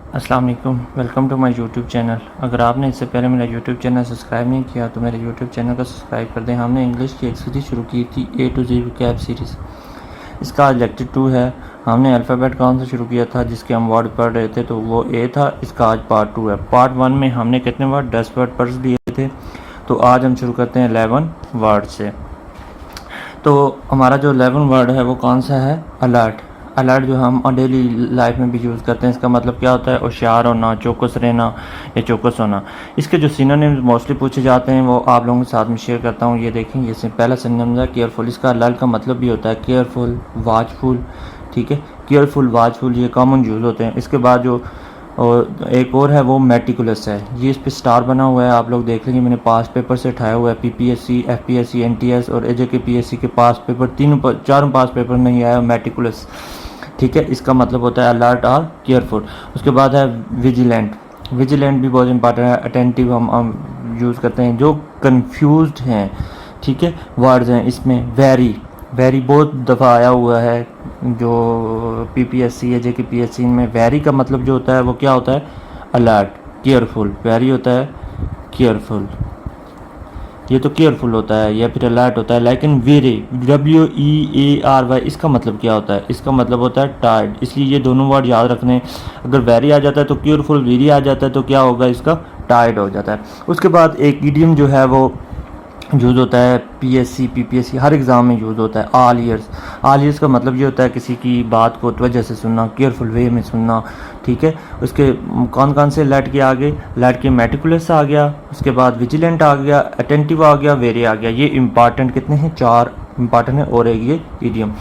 अस्सलाम वालेकुम, welcome to my YouTube channel. अगर आपने इससे पहले मेरा यूट्यूब चैनल सब्सक्राइब नहीं किया तो मेरे यूट्यूब चैनल को सब्सक्राइब कर दें। हमने इंग्लिश की एक सीरीज़ शुरू की थी A to Z cab series. इसका आज लेक्चर 2 है। हमने अल्फ़ाबेट काउंट से शुरू किया था जिसके हम वर्ड पढ़ रहे थे, तो वो A था। इसका आज पार्ट 2 है। पार्ट 1 में हमने कितने वर्ड 10 वर्ड पढ़ लिए थे, तो आज हम शुरू करते हैं 11 वर्ड से। तो हमारा जो 11 वर्ड है वो कौन सा है? अलर्ट। अलर्ट जो हम डेली लाइफ में भी यूज़ करते हैं, इसका मतलब क्या होता है? होशियार होना, चौकस रहना या चौकस होना। इसके जो सिनोनिम्स मोस्टली पूछे जाते हैं वो आप लोगों के साथ में शेयर करता हूँ। ये देखें, ये पहला सिनोनिम है केयरफुल। इसका अलर्ट का मतलब भी होता है केयरफुल, वाचफुल। ठीक है, केयरफुल, वाचफुल ये कॉमन यूज़ होते हैं। इसके बाद जो और एक और है वो मेटिकुलस है। ये इस पे स्टार बना हुआ है, आप लोग देख लेंगे। मैंने पास पेपर से उठाया हुआ है। पीपीएससी, एफपीएससी, एनटीएस और एजेके पीएससी के पास पेपर चारों पास पेपर में ही आया मेटिकुलस। ठीक है, इसका मतलब होता है अलर्ट और केयरफुल। उसके बाद है विजिलेंट। विजिलेंट भी बहुत इंपॉर्टेंट है। अटेंटिव हम यूज़ करते हैं जो कंफ्यूज्ड हैं। ठीक है, वर्ड्स हैं इसमें। वेरी, वेरी बहुत दफ़ा आया हुआ है जो पीपीएससी या जेके पीएससी में। वेरी का मतलब जो होता है वो क्या होता है? अलर्ट। केयरफुल, वेरी होता है केयरफुल, ये तो केयरफुल होता है या फिर अलर्ट होता है। लेकिन वेरी, WEARY, इसका मतलब क्या होता है? इसका मतलब होता है टायर्ड। इसलिए ये दोनों वर्ड याद रखने। अगर वेरी आ जाता है तो केयरफुल, वेरी आ जाता है तो क्या होगा? इसका टायर्ड हो जाता है। उसके बाद एक इडियम जो है वो यूज़ होता है पीएससी, पीपीएससी, हर एग्ज़ाम में यूज़ होता है। All years. ऑल ईयर्स का मतलब ये होता है किसी की बात को तवज्जो से सुनना, केयरफुल वे में सुनना। ठीक है, उसके कौन कौन से लेट के आगे? लेट के मेटिकुलस आ गया, उसके बाद विजिलेंट आ गया, अटेंटिव आ गया, वेरी आ गया। ये इंपॉर्टेंट कितने हैं? 4 इंपॉर्टेंट है और एक ये इडियम।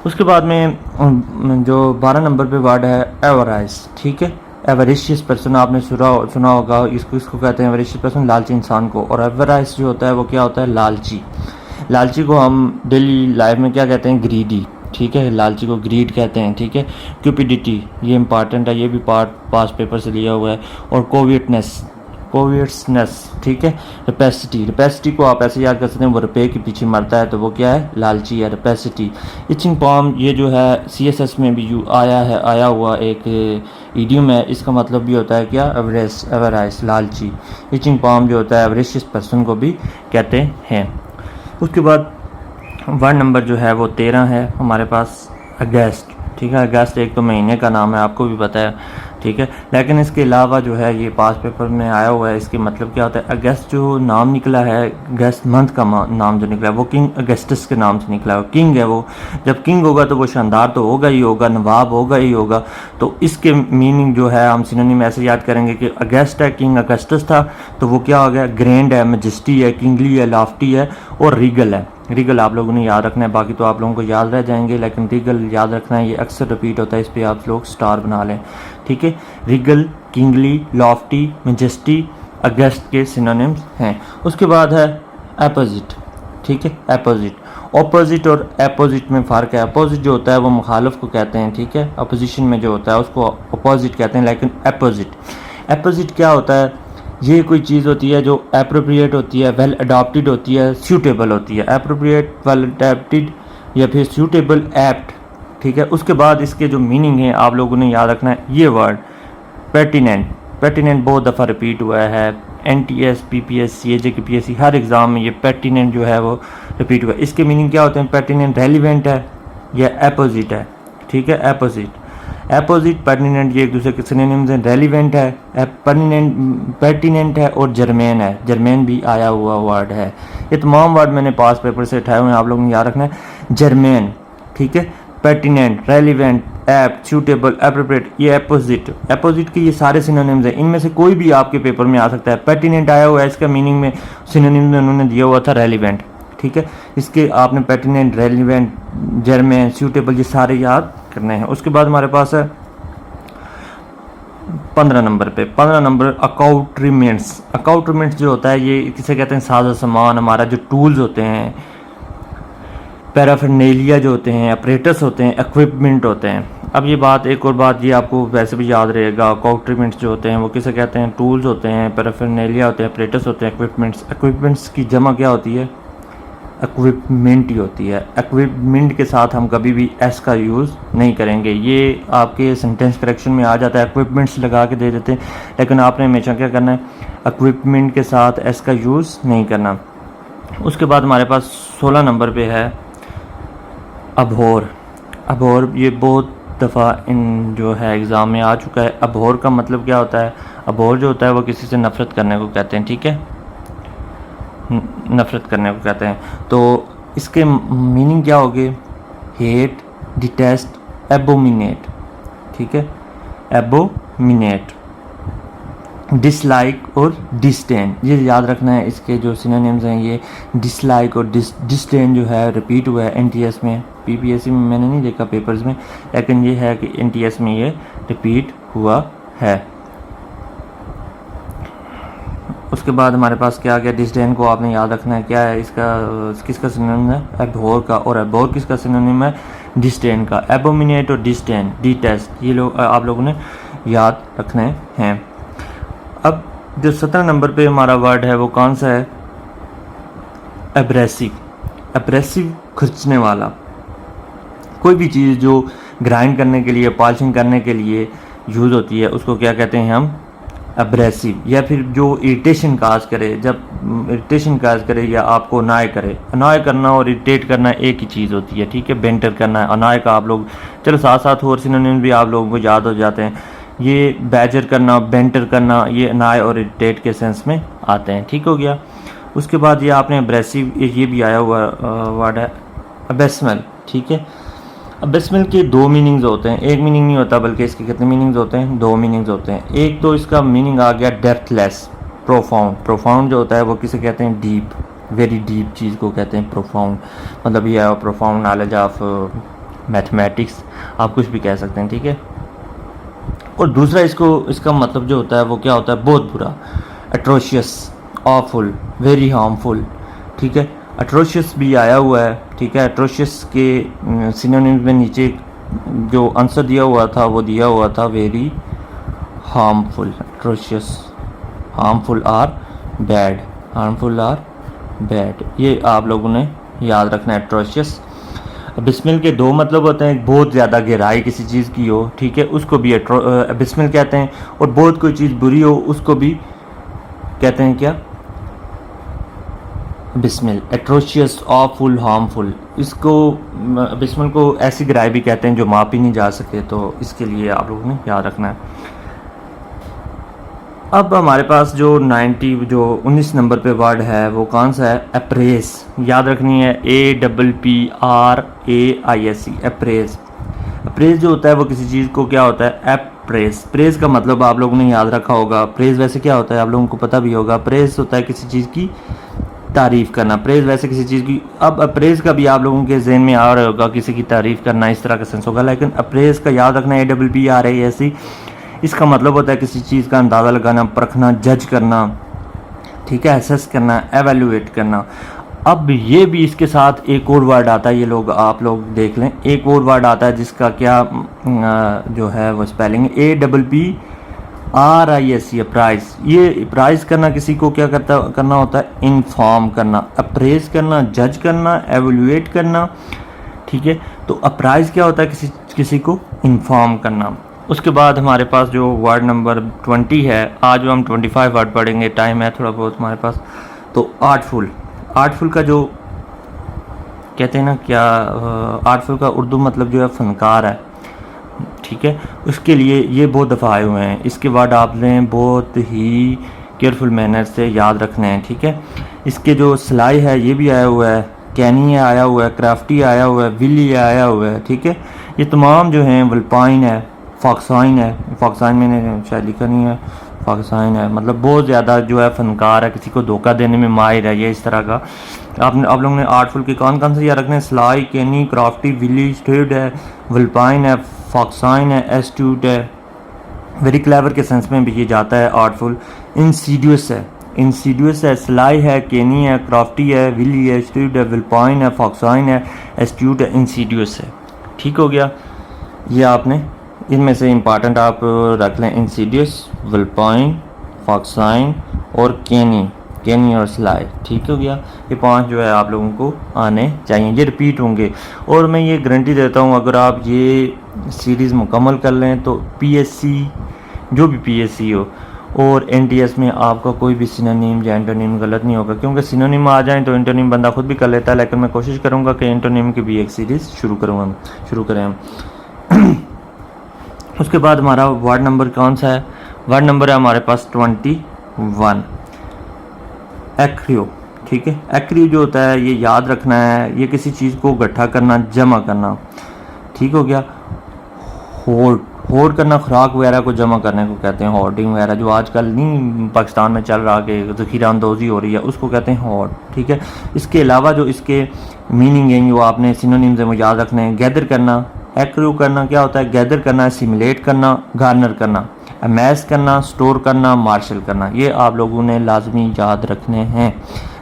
उसके बाद में जो 12 नंबर पे वर्ड है एवराइज। ठीक है, एवरिशियस पर्सन आपने सुना होगा। इसको कहते हैं एवरिशियस पर्सन, लालची इंसान को। और एवराइज जो होता है वो क्या होता है? लालची। लालची को हम डेली लाइफ में क्या कहते हैं? ग्रीडी। ठीक है, लालची को ग्रीड कहते हैं। ठीक है, क्यूपिडिटी, ये इंपॉर्टेंट है, ये भी पास पेपर से लिया हुआ है। और कोवियटनेस, कोवियसनेस। ठीक है, रेपेसिटी, रेपेसिटी को आप ऐसे याद कर सकते हैं, वो रुपये के पीछे मरता है तो वो क्या है? लालची है, रेपेसिटी। इचिंग पॉम, ये जो है सीएसएस में भी आया हुआ एक इडियम है। इसका मतलब भी होता है क्या? एवराइज, लालची। इचिंग पॉम जो होता है एवरेशियस पर्सन को भी कहते हैं। उसके बाद वर्ड नंबर जो है वो 13 है हमारे पास, अगस्त। ठीक है, अगस्त एक तो महीने का नाम है, आपको भी पता है। ठीक है, लेकिन इसके अलावा जो है ये पास पेपर में आया हुआ है। इसके मतलब क्या होता है? अगस्त जो नाम निकला है, अगस्त मंथ का नाम जो निकला है वो किंग अगस्टस के नाम से निकला है। किंग है वो। जब किंग होगा तो वो शानदार तो होगा ही होगा, नवाब होगा ही होगा। तो इसके मीनिंग जो है हम सिनोनिम ऐसे याद करेंगे कि अगस्त है, किंग अगस्टस था तो वो क्या हो गया? ग्रैंड है, मैजेस्टी है, किंगली है, लाफ्टी है और रीगल है। रीगल आप लोगों ने याद रखना है, बाकी तो आप लोगों को याद रह जाएंगे, लेकिन रीगल याद रखना है, ये अक्सर रिपीट होता है, इस पर आप लोग स्टार बना लें। ठीक है, रीगल, किंगली, लॉफ्टी, मैजेस्टी अगस्त के सिनोनिम्स हैं। उसके बाद है अपोजिट। ठीक है, अपोजिट। ऑपोजिट और अपोजिट में फ़र्क है। अपोजिट जो होता है वो मुखालिफ को कहते हैं। ठीक है, अपोजिशन में जो होता है उसको अपोजिट कहते हैं। लेकिन अपोजिट क्या होता है? ये कोई चीज़ होती है जो एप्रोप्रिएट होती है, वेल अडॉप्टेड होती है, सूटेबल होती है। एप्रोप्रिएट, वेल अडॉप्टेड या फिर सूटेबल, एप्ट। ठीक है, उसके बाद इसके जो मीनिंग है आप लोगों ने याद रखना है। ये वर्ड पर्टिनेंट, पर्टिनेंट बहुत दफ़ा रिपीट हुआ है। एनटीएस, पीपीएससी, एजेके पीएससी, हर एग्ज़ाम में ये पर्टिनेंट जो है वो रिपीट हुआ है। इसके मीनिंग क्या होते हैं? पर्टिनेंट रेलिवेंट है या अपोजिट है। ठीक है, अपोजिट, अपोजिट, पर्टिनेंट, ये एक दूसरे के सिनोनिम्स हैं। रेलिवेंट है, पर्टिनेंट है और जर्मेन है। जर्मेन भी आया हुआ वर्ड है। ये तमाम वर्ड मैंने पास पेपर से उठाए हुए हैं, आप लोगों ने याद रखना है। जर्मेन, ठीक है, pertinent, relevant, apt, suitable, appropriate, ये अपोजिट। अपोजिट के ये सारे सिनोनिम्स हैं, इनमें से कोई भी आपके पेपर में आ सकता है। पर्टिनेंट आया हुआ है, इसका मीनिंग में सिनोनिम्स में उन्होंने दिया हुआ था रेलिवेंट। ठीक है, इसके आपने पर्टिनेंट, रेलिवेंट, जर्मेन, सूटेबल ये सारे याद करने हैं। उसके बाद हमारे पास है 15 नंबर पे। 15 नंबर अकाउंट्रीमेंट्स। अकाउंट्रीमेंट्स जो होता है ये किसे कहते हैं? साजो सामान, हमारा जो टूल्स होते हैं, पैराफर्नेलिया जो होते हैं, ऑपरेटर्स होते हैं, इक्विपमेंट होते हैं। अब ये बात, एक और बात ये आपको वैसे भी याद रहेगा, अकाउंट्रीमेंट्स जो होते हैं वो किसे कहते हैं? टूल्स होते हैं, पैराफर्नेलिया होते हैं, ऑपरेटर्स होते हैं, इक्विपमेंट्स। इक्विपमेंट्स की जमा क्या होती है? इक्विपमेंट ही होती है। इक्विपमेंट के साथ हम कभी भी एस का यूज़ नहीं करेंगे। ये आपके सेंटेंस करेक्शन में आ जाता है, इक्विपमेंट्स लगा के दे देते हैं, लेकिन आपने हमेशा क्या करना है, इक्विपमेंट के साथ एस का यूज़ नहीं करना। उसके बाद हमारे पास 16 नंबर पे है अबहॉर। अबहॉर ये बहुत दफ़ा इन जो है एग्ज़ाम में आ चुका है। अबहॉर का मतलब क्या होता है? अबहॉर जो होता है वो किसी से नफ़रत करने को कहते हैं, ठीक है, नफ़रत करने को कहते हैं। तो इसके मीनिंग क्या होगी? हेट, डिटेस्ट, एबोमिनेट, ठीक है, एबोमिनेट, डिसलाइक और डिस्डेन, ये याद रखना है। इसके जो सिनोनिम्स हैं ये डिसलाइक और डिस्डेन जो है रिपीट हुआ है एनटीएस में। पीपीएससी में मैंने नहीं देखा पेपर्स में, लेकिन ये है कि एनटीएस में ये रिपीट हुआ है। उसके बाद हमारे पास क्या गया? डिस्डेन को आपने याद रखना है, क्या है इसका, किसका सिनोनिम है? एबहॉर का। और एबहॉर किसका सिनोनिम है? डिस्डेन का। एबोमिनेट और डिस्डेन, डिटेस्ट, ये लोग आप लोगों ने याद रखने हैं। अब जो 17 नंबर पे हमारा वर्ड है वो कौन सा है? एब्रेसिव। एब्रेसिव खर्चने वाला। कोई भी चीज़ जो ग्राइंड करने के लिए, पॉलिशिंग करने के लिए यूज़ होती है उसको क्या कहते हैं हम? एब्रेसिव। या फिर जो इरिटेशन काज करे, जब इरिटेशन काज करे या आपको अनाय करे। अनाय करना और इरिटेट करना एक ही चीज़ होती है, ठीक है। बेंटर करना है, अनाय का आप लोग चलो साथ साथ और सिनोनिम भी आप लोगों को याद हो जाते हैं। ये बैजर करना, बेंटर करना, ये अनाय और इरिटेट के सेंस में आते हैं, ठीक हो गया। उसके बाद ये आपने एब्रेसिव, ये भी आया हुआ वर्ड है अबेसमल, ठीक है। अबेसमल के दो मीनिंग्स होते हैं, एक मीनिंग नहीं होता, बल्कि इसके कितने मीनिंग्स होते हैं? दो मीनिंग्स होते हैं। एक तो इसका मीनिंग आ गया डेप्थलेस, प्रोफाउंड। प्रोफाउंड जो होता है वो किसे कहते हैं? डीप, वेरी डीप चीज़ को कहते हैं प्रोफाउंड। मतलब ये है प्रोफाउंड नॉलेज ऑफ मैथमेटिक्स, आप कुछ भी कह सकते हैं, ठीक है। और दूसरा इसका मतलब जो होता है वो क्या होता है? बहुत बुरा, एट्रोशियस, ऑफुल, वेरी हार्मफुल, ठीक है। एट्रोशियस भी आया हुआ है, ठीक है। एट्रोशियस के सिनोनिम्स में नीचे जो आंसर दिया हुआ था वो दिया हुआ था very harmful. Atrocious, harmful or bad, harmful or bad, ये आप लोगों ने याद रखना है। एट्रोशियस। बिस्मिल के दो मतलब होते हैं, बहुत ज़्यादा गहराई किसी चीज़ की हो, ठीक है, उसको भी बिस्मिल कहते हैं। और बहुत कोई चीज़ बुरी हो उसको भी कहते हैं क्या? बिस्मिल। एट्रोशियस, ऑफुल, हार्मफुल, इसको बिस्मिल को ऐसी गहराई भी कहते हैं जो माप ही नहीं जा सके, तो इसके लिए आप लोगों ने याद रखना है। अब हमारे पास जो 19 नंबर पे वर्ड है वो कौन सा है? अप्रेस। याद रखनी है, APPRAISE, अप्रेस। अप्रेस जो होता है वो किसी चीज़ को क्या होता है? अप्रेस। प्रेस का मतलब आप लोगों ने याद रखा होगा। प्रेस वैसे क्या होता है आप लोगों को पता भी होगा। प्रेस होता है किसी चीज़ की तारीफ़ करना। प्रेस वैसे किसी चीज़ की, अब अप्रेस का भी आप लोगों के जहन में आ रहा होगा, किसी की तारीफ़ करना, इस तरह का सेंस होगा। लेकिन अप्रेस का याद रखना, APPRAISE, इसका मतलब होता है किसी चीज़ का अंदाज़ा लगाना, परखना, जज करना, ठीक है, असेस करना, एवेल्युएट करना। अब ये भी इसके साथ एक और वर्ड आता है, ये लोग आप लोग देख लें, एक और वर्ड आता है जिसका क्या जो है वो स्पेलिंग APPRAISE, प्राइज। ये प्राइज करना किसी को क्या करना होता है? इन्फॉर्म करना, अप्रेज करना, जज करना, एवेल्युएट करना, ठीक है। तो अप्राइज क्या होता है? किसी को इन्फॉर्म करना। उसके बाद हमारे पास जो वर्ड नंबर 20 है, आज हम 25 वर्ड पढ़ेंगे, टाइम है थोड़ा बहुत हमारे पास। तो आर्टफुल। आर्टफुल का जो कहते हैं ना क्या, आर्टफुल का उर्दू मतलब जो है फनकार है, ठीक है। उसके लिए ये बहुत दफ़ा आए हुए हैं। इसके वर्ड आपने बहुत ही केयरफुल मैनर से याद रखने हैं, ठीक है। इसके जो सिलाई है ये भी आया हुआ है, कैनी आया हुआ है, क्राफ्टी आया हुआ है, विली आया हुआ है, ठीक है। ये तमाम जो हैं, वल्पाइन है, फॉक्साइन है, फॉक्साइन मैंने शायद लिखा नहीं है, फॉक्साइन है, मतलब बहुत ज़्यादा जो है फनकार है, किसी को धोखा देने में माहिर है, ये इस तरह का। आप लोगों ने आर्टफुल के कौन कौन से याद रखने हैं? सिलाई, कैनी, क्राफ्टी, विली, स्टेड है, वल्पाइन है, फॉक्साइन है, एस्ट्यूट है, वेरी क्लेवर के सेंस में भी ये जाता है आर्टफुल। इंसीडियस है, इंसीडियस है, सिलाई है, केनी है, क्राफ्टी है, विली है, स्ट्यूड है, विल्पाइन है, फॉक्साइन है, एस्ट्यूट है, इंसीडियस है, ठीक हो गया। ये आपने इनमें से इंपॉर्टेंट आप रख लें, इंसीडियस, विल्पाइन, फॉक्साइन और केनी। कैनी और स्लाई। ठीक हो गया, ये 5 जो है आप लोगों को आने चाहिए, ये रिपीट होंगे। और मैं ये गारंटी देता हूँ अगर आप ये सीरीज़ मुकम्मल कर लें तो पीएससी, जो भी पीएससी हो और एनटीएस में आपका कोई भी सिनोनिम या एंटोनिम गलत नहीं होगा, क्योंकि सिनोनिम आ जाए तो एंटोनिम बंदा खुद भी कर लेता है, लेकिन मैं कोशिश करूँगा कि एंटोनिम की भी एक सीरीज़ शुरू करें हम। उसके बाद हमारा वार्ड नंबर कौन सा है? वार्ड नंबर है हमारे पास 21, एक्रियो। ठीक है, एक्रियो जो होता है ये याद रखना है, ये किसी चीज़ को इकट्ठा करना, जमा करना। ठीक हो गया। होर्ड करना, खुराक वगैरह को जमा करने को कहते हैं होर्डिंग वगैरह, जो आजकल नहीं पाकिस्तान में चल रहा कि ज़ख़ीरा अंदोज़ी हो रही है, उसको कहते हैं होर्ड। ठीक है, इसके अलावा जो इसके मीनिंग हैं जो आपने सिनोनिम्स हैं वो याद रखने हैं। गैदर करना, एक्रू करना क्या होता है? गैदर करना, सिमुलेट करना, गार्नर करना, अमेस करना, स्टोर करना, मार्शल करना। ये आप लोगों ने लाजमी याद रखने हैं।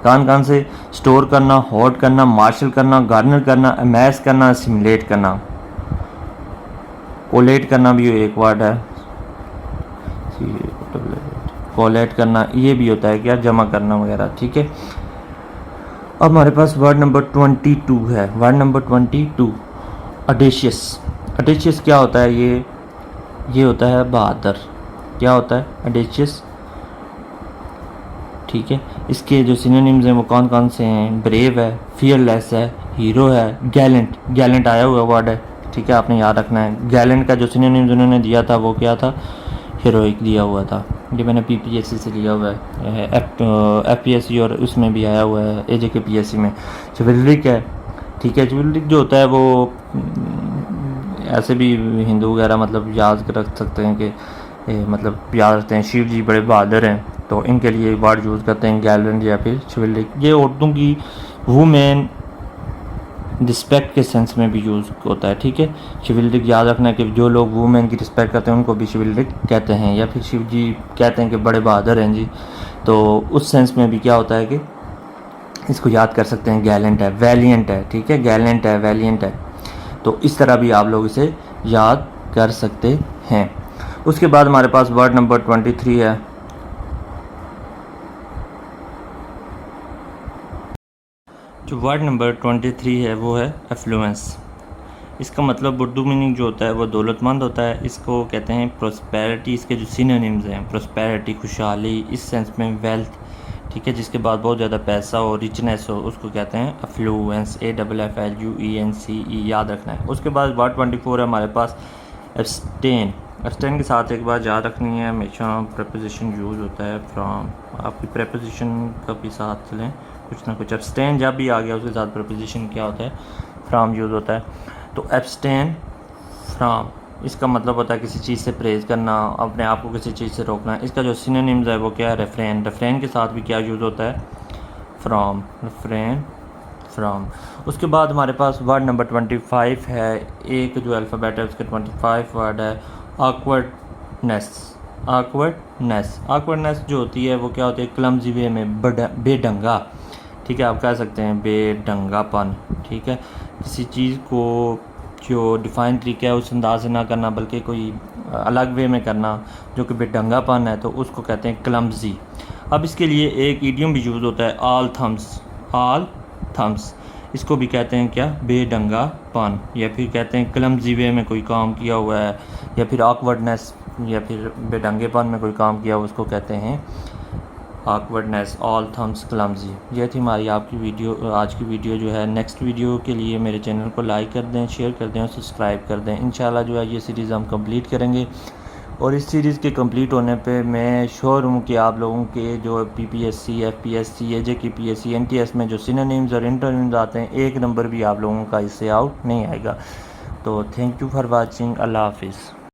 कान से स्टोर करना, होर्ड करना, मार्शल करना, गार्नर करना, अमेस करना, सिमुलेट करना, कोलेट करना भी एक वर्ड है, कोलेट करना ये भी होता है क्या? जमा करना वगैरह। ठीक है, अब हमारे पास वर्ड नंबर 22 है। Word number 22, अडेशियस। अडेशियस क्या होता है? ये होता है बहादुर। क्या होता है? अडेशियस। ठीक है, इसके जो सिनोनिम्स हैं वो कौन कौन से हैं? ब्रेव है, फियरलेस है, हीरो है, गैलेंट। गैलेंट आया हुआ वर्ड है, ठीक है, आपने याद रखना है। गैलेंट का जो सिनोनिम्स उन्होंने दिया था वो क्या था? हीरोइक दिया हुआ था। ये मैंने पीपीएससी से लिया हुआ है, एफपीएससी और उसमें भी आया हुआ है, एजेके पीएससी में। चिवलिक है। ठीक है, चिवलिक जो होता है वो ऐसे भी हिंदू वगैरह मतलब याद रख सकते हैं कि मतलब याद रखते हैं शिव जी बड़े बहादुर हैं, तो इनके लिए वर्ड यूज़ करते हैं गैलेंट या फिर चिवलिक। ये औरतों की वुमेन रिस्पेक्ट के सेंस में भी यूज़ होता है। ठीक है, शिवलिक याद रखना है कि जो लोग वुमेन की रिस्पेक्ट करते हैं उनको भी शिवलिक कहते हैं, या फिर शिव जी कहते हैं कि बड़े बहादुर हैं जी, तो उस सेंस में भी क्या होता है कि इसको याद कर सकते हैं। गैलेंट है, वैलिएंट है। ठीक है, गैलेंट है, वैलिएंट है, तो इस तरह भी आप लोग इसे याद कर सकते हैं। उसके बाद हमारे पास वर्ड नंबर 23 है। जो वर्ड नंबर 23 है वो है एफ्लुएंस। इसका मतलब उर्दू मीनिंग जो होता है वो दौलतमंद होता है। इसको कहते हैं प्रोस्पेरिटी। इसके जो सिनोनिम्स हैं, प्रोस्पेरिटी खुशहाली, इस सेंस में वेल्थ। ठीक है, जिसके बाद बहुत ज़्यादा पैसा हो, रिचनेस हो, उसको कहते हैं एफ्लुएंस, AFFLUENCE, याद रखना है। उसके बाद वर्ड 24 है हमारे पास एब्सटेन। एब्सटेन के साथ एक बात याद रखनी है, हमेशा प्रपोजिशन यूज़ होता है फ्रॉम। आपकी प्रपोजिशन का भी साथ लें कुछ ना कुछ। एब्सटेन जब भी आ गया उसके साथ प्रपोजिशन क्या होता है? फ्रॉम यूज़ होता है। तो एब्सटेन फ्रॉम, इसका मतलब होता है किसी चीज़ से परहेज़ करना, अपने आप को किसी चीज़ से रोकना। इसका जो सिनोनिम्स है वो क्या है? रेफ्रेन। रेफ्रेन के साथ भी क्या यूज़ होता है? From, refrain from. उसके बाद हमारे पास वर्ड नंबर 25 है। एक जो अल्फ़ाबेट है उसके 25 वर्ड है। ऑकवर्डनेस। ऑकवर्डनेस जो होती है वो क्या होती है? क्लमजी वे में, बेढंगा। ठीक है, आप कह सकते हैं बेढंगापन। ठीक है, किसी चीज़ को जो डिफ़ाइन तरीका है उस अंदाज से ना करना बल्कि कोई अलग वे में करना जो कि बेढंगापन है, तो उसको कहते हैं क्लमजी। अब इसके लिए एक इडियम भी यूज़ होता है, ऑल थम्स। इसको भी कहते हैं क्या? बेढंगापन, या फिर कहते हैं क्लमजी वे में कोई काम किया हुआ है, या फिर ऑकवर्डनेस या फिर बेढंगेपन में कोई काम किया हुआ, उसको कहते हैं ऑकवर्डनेस, ऑल थम्स, क्लमजी। ये थी हमारी आपकी वीडियो, आज की वीडियो जो है। नेक्स्ट वीडियो के लिए मेरे चैनल को लाइक कर दें, शेयर कर दें और सब्सक्राइब कर दें। इंशाल्लाह जो है ये सीरीज़ हम कंप्लीट करेंगे, और इस सीरीज़ के कंप्लीट होने पे मैं श्योर हूँ कि आप लोगों के जो PPSC, FPSC, AJK PSC, NTS में जो सिनोनिम्स और एंटोनिम्स आते हैं, एक नंबर भी आप लोगों का इससे आउट नहीं आएगा। तो थैंक यू फॉर वाचिंग। अल्लाह हाफिज़।